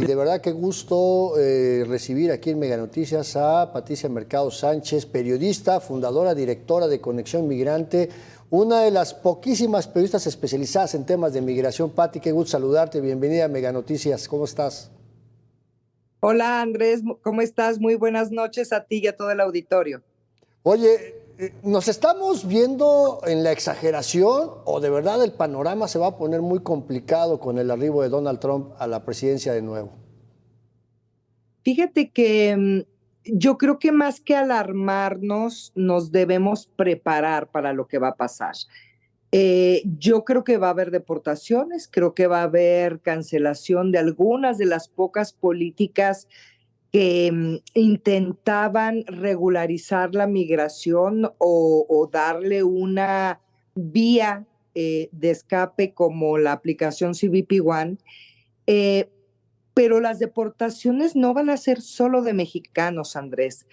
Y de verdad qué gusto recibir aquí en Mega Noticias a Patricia Mercado Sánchez, periodista, fundadora, directora de Conexión Migrante, una de las poquísimas periodistas especializadas en temas de migración. Pati, qué gusto saludarte, bienvenida a Mega Noticias, ¿cómo estás? Hola Andrés, ¿cómo estás? Muy buenas noches a ti y a todo el auditorio. Oye, ¿nos estamos viendo en la exageración o de verdad el panorama se va a poner muy complicado con el arribo de Donald Trump a la presidencia de nuevo? Fíjate que yo creo que más que alarmarnos, nos debemos preparar para lo que va a pasar. Yo creo que va a haber deportaciones, creo que va a haber cancelación de algunas de las pocas políticas que intentaban regularizar la migración o darle una vía de escape como la aplicación CBP One. Eh, pero las deportaciones no van a ser solo de mexicanos, Andrés.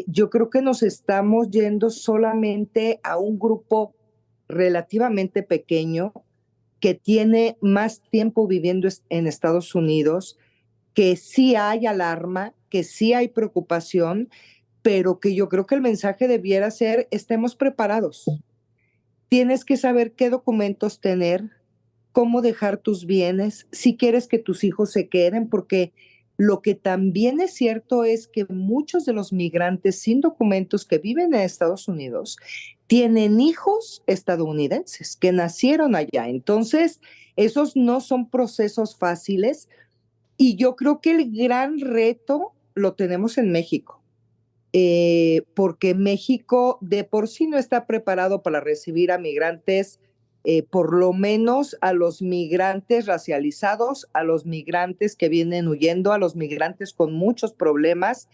Yo creo que nos estamos yendo solamente a un grupo relativamente pequeño que tiene más tiempo viviendo en Estados Unidos, que sí hay alarma, que sí hay preocupación, pero que yo creo que el mensaje debiera ser: estemos preparados. Tienes que saber qué documentos tener, cómo dejar tus bienes, si quieres que tus hijos se queden, porque lo que también es cierto es que muchos de los migrantes sin documentos que viven en Estados Unidos tienen hijos estadounidenses que nacieron allá. Entonces, esos no son procesos fáciles y yo creo que el gran reto lo tenemos en México, porque México de por sí no está preparado para recibir a migrantes, por lo menos a los migrantes racializados, a los migrantes que vienen huyendo, a los migrantes con muchos problemas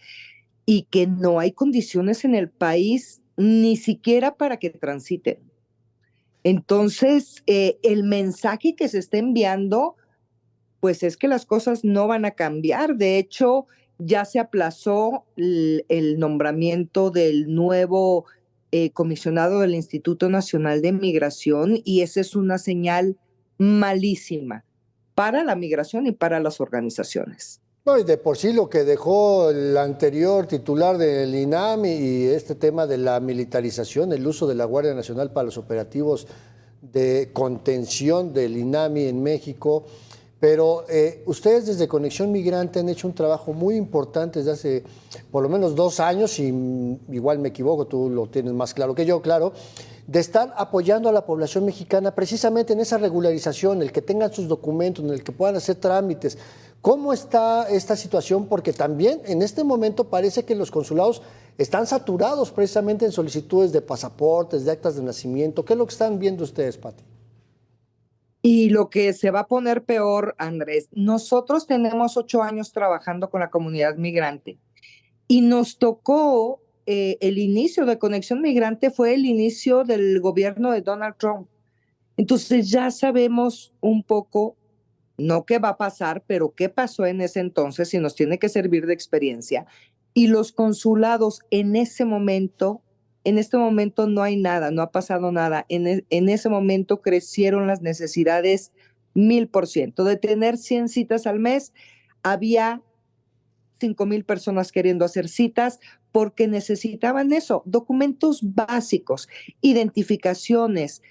y que no hay condiciones en el país ni siquiera para que transiten. Entonces, el mensaje que se está enviando pues es que las cosas no van a cambiar. De hecho, ya se aplazó el nombramiento del nuevo comisionado del Instituto Nacional de Migración y esa es una señal malísima para la migración y para las organizaciones. No, y de por sí lo que dejó el anterior titular del INAM y este tema de la militarización, el uso de la Guardia Nacional para los operativos de contención del INAMI en México. Pero ustedes desde Conexión Migrante han hecho un trabajo muy importante desde hace por lo menos 2 años, y igual me equivoco, tú lo tienes más claro que yo, claro, de estar apoyando a la población mexicana precisamente en esa regularización, el que tengan sus documentos, en el que puedan hacer trámites. ¿Cómo está esta situación? Porque también en este momento parece que los consulados están saturados precisamente en solicitudes de pasaportes, de actas de nacimiento. ¿Qué es lo que están viendo ustedes, Pati? Y lo que se va a poner peor, Andrés, nosotros tenemos 8 años trabajando con la comunidad migrante y nos tocó, el inicio de Conexión Migrante fue el inicio del gobierno de Donald Trump. Entonces ya sabemos un poco, no qué va a pasar, pero qué pasó en ese entonces y nos tiene que servir de experiencia. Y los consulados en este momento no hay nada, no ha pasado nada. En ese momento crecieron las necesidades 1000%. De tener 100 citas al mes, había 5,000 personas queriendo hacer citas porque necesitaban eso, documentos básicos, identificaciones,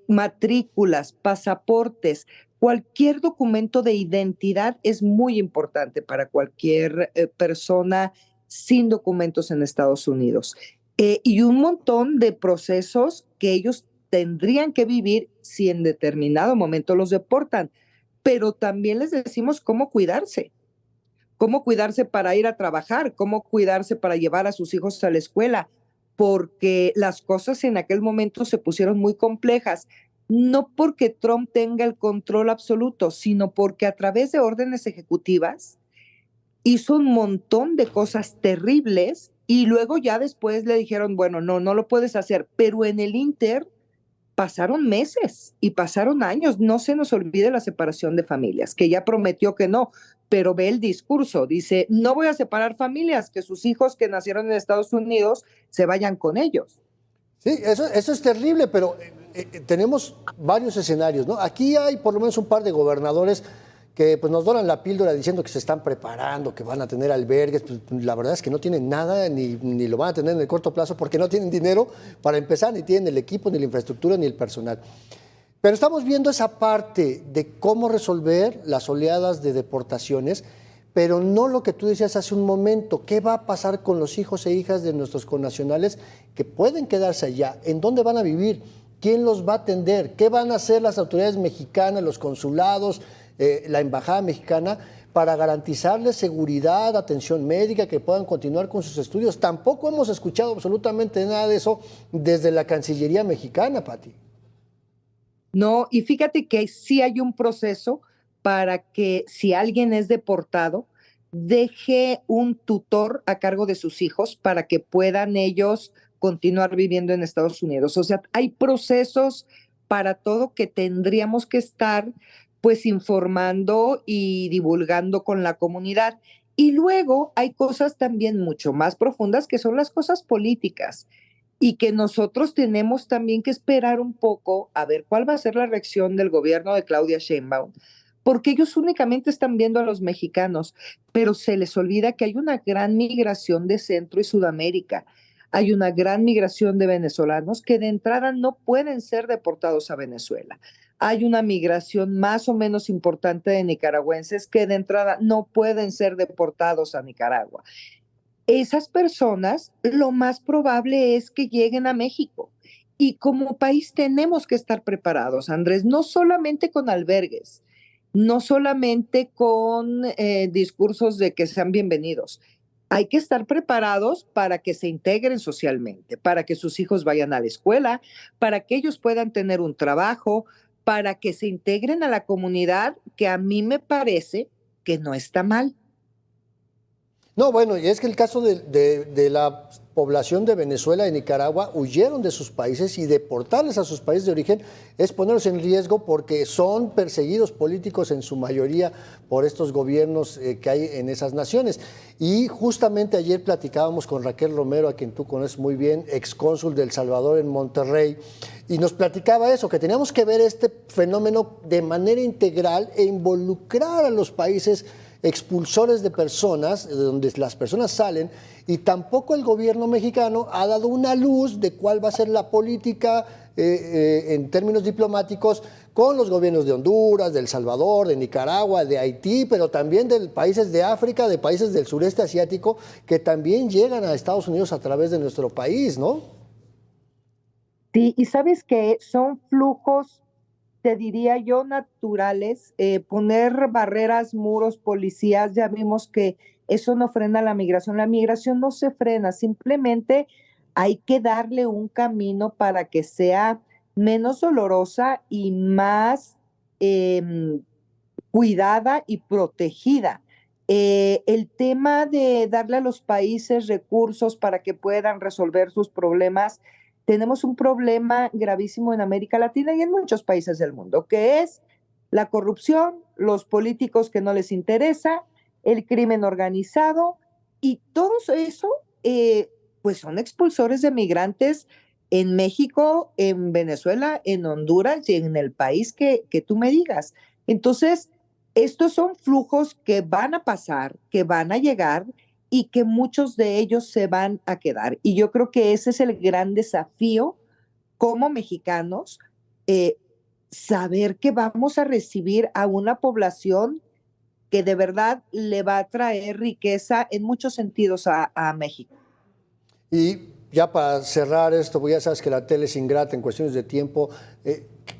matrículas, pasaportes. Cualquier documento de identidad es muy importante para cualquier persona sin documentos en Estados Unidos. Y un montón de procesos que ellos tendrían que vivir si en determinado momento los deportan. Pero también les decimos cómo cuidarse para ir a trabajar, cómo cuidarse para llevar a sus hijos a la escuela, porque las cosas en aquel momento se pusieron muy complejas, no porque Trump tenga el control absoluto, sino porque a través de órdenes ejecutivas hizo un montón de cosas terribles y luego ya después le dijeron, bueno, no, no lo puedes hacer, pero en el Inter pasaron meses y pasaron años. No se nos olvide la separación de familias, que ya prometió que no, pero ve el discurso. Dice, no voy a separar familias, que sus hijos que nacieron en Estados Unidos se vayan con ellos. Sí, eso es terrible, pero tenemos varios escenarios, ¿no? Aquí hay por lo menos un par de gobernadores que pues nos doran la píldora diciendo que se están preparando, que van a tener albergues, pues la verdad es que no tienen nada, ni lo van a tener en el corto plazo porque no tienen dinero para empezar, ni tienen el equipo, ni la infraestructura, ni el personal. Pero estamos viendo esa parte de cómo resolver las oleadas de deportaciones, pero no lo que tú decías hace un momento. ¿Qué va a pasar con los hijos e hijas de nuestros connacionales que pueden quedarse allá? ¿En dónde van a vivir? ¿Quién los va a atender? ¿Qué van a hacer las autoridades mexicanas, los consulados, la embajada mexicana para garantizarles seguridad, atención médica, que puedan continuar con sus estudios? Tampoco hemos escuchado absolutamente nada de eso desde la Cancillería mexicana, Pati. No, y fíjate que sí hay un proceso para que si alguien es deportado, deje un tutor a cargo de sus hijos para que puedan ellos continuar viviendo en Estados Unidos. O sea, hay procesos para todo que tendríamos que estar pues informando y divulgando con la comunidad. Y luego hay cosas también mucho más profundas que son las cosas políticas y que nosotros tenemos también que esperar un poco a ver cuál va a ser la reacción del gobierno de Claudia Sheinbaum, porque ellos únicamente están viendo a los mexicanos, pero se les olvida que hay una gran migración de Centro y Sudamérica. Hay una gran migración de venezolanos que de entrada no pueden ser deportados a Venezuela. Hay una migración más o menos importante de nicaragüenses que de entrada no pueden ser deportados a Nicaragua. Esas personas lo más probable es que lleguen a México. Y como país tenemos que estar preparados, Andrés, no solamente con albergues, no solamente con discursos de que sean bienvenidos. Hay que estar preparados para que se integren socialmente, para que sus hijos vayan a la escuela, para que ellos puedan tener un trabajo, para que se integren a la comunidad, que a mí me parece que no está mal. No, bueno, y es que el caso de la población de Venezuela y Nicaragua huyeron de sus países y deportarles a sus países de origen es ponerlos en riesgo porque son perseguidos políticos en su mayoría por estos gobiernos que hay en esas naciones. Y justamente ayer platicábamos con Raquel Romero, a quien tú conoces muy bien, excónsul de El Salvador en Monterrey, y nos platicaba eso, que teníamos que ver este fenómeno de manera integral e involucrar a los países expulsores de personas, de donde las personas salen, y tampoco el gobierno mexicano ha dado una luz de cuál va a ser la política en términos diplomáticos con los gobiernos de Honduras, de El Salvador, de Nicaragua, de Haití, pero también de países de África, de países del sureste asiático, que también llegan a Estados Unidos a través de nuestro país, ¿no? Sí, y sabes que son flujos, te diría yo, naturales. Poner barreras, muros, policías, ya vimos que eso no frena la migración. La migración no se frena, simplemente hay que darle un camino para que sea menos dolorosa y más cuidada y protegida. El tema de darle a los países recursos para que puedan resolver sus problemas, tenemos un problema gravísimo en América Latina y en muchos países del mundo, que es la corrupción, los políticos que no les interesa, el crimen organizado y todo eso, pues son expulsores de migrantes en México, en Venezuela, en Honduras y en el país que tú me digas. Entonces, estos son flujos que van a pasar, que van a llegar y que muchos de ellos se van a quedar. Y yo creo que ese es el gran desafío como mexicanos, eh, saber que vamos a recibir a una población que de verdad le va a traer riqueza en muchos sentidos a México. Y ya para cerrar esto, pues ya sabes que la tele es ingrata en cuestiones de tiempo.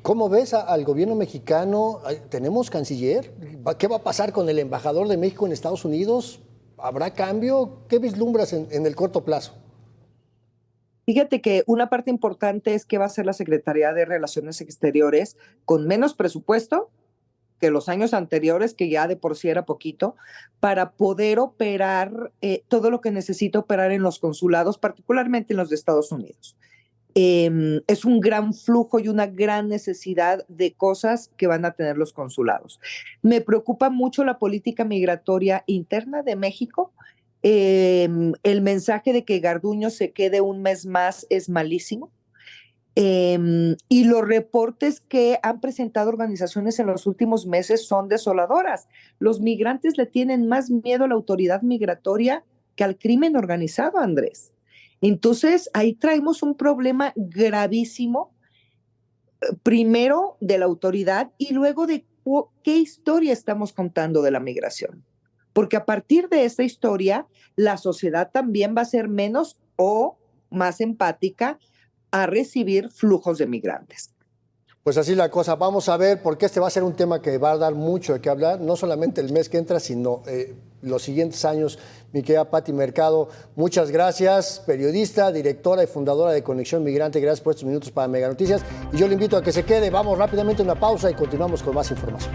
¿Cómo ves al gobierno mexicano? ¿Tenemos canciller? ¿Qué va a pasar con el embajador de México en Estados Unidos? ¿Habrá cambio? ¿Qué vislumbras en el corto plazo? Fíjate que una parte importante es que va a ser la Secretaría de Relaciones Exteriores con menos presupuesto que los años anteriores, que ya de por sí era poquito, para poder operar todo lo que necesita operar en los consulados, particularmente en los de Estados Unidos. Es un gran flujo y una gran necesidad de cosas que van a tener los consulados. Me preocupa mucho la política migratoria interna de México. El mensaje de que Garduño se quede un mes más es malísimo. Y los reportes que han presentado organizaciones en los últimos meses son desoladoras. Los migrantes le tienen más miedo a la autoridad migratoria que al crimen organizado, Andrés. Entonces, ahí traemos un problema gravísimo, primero de la autoridad y luego de qué historia estamos contando de la migración. Porque a partir de esta historia, la sociedad también va a ser menos o más empática a recibir flujos de migrantes. Pues así la cosa. Vamos a ver, porque este va a ser un tema que va a dar mucho de qué hablar, no solamente el mes que entra, sino los siguientes años. Mi querida Pati Mercado, muchas gracias, periodista, directora y fundadora de Conexión Migrante. Gracias por estos minutos para Mega Noticias. Y yo le invito a que se quede. Vamos rápidamente a una pausa y continuamos con más información.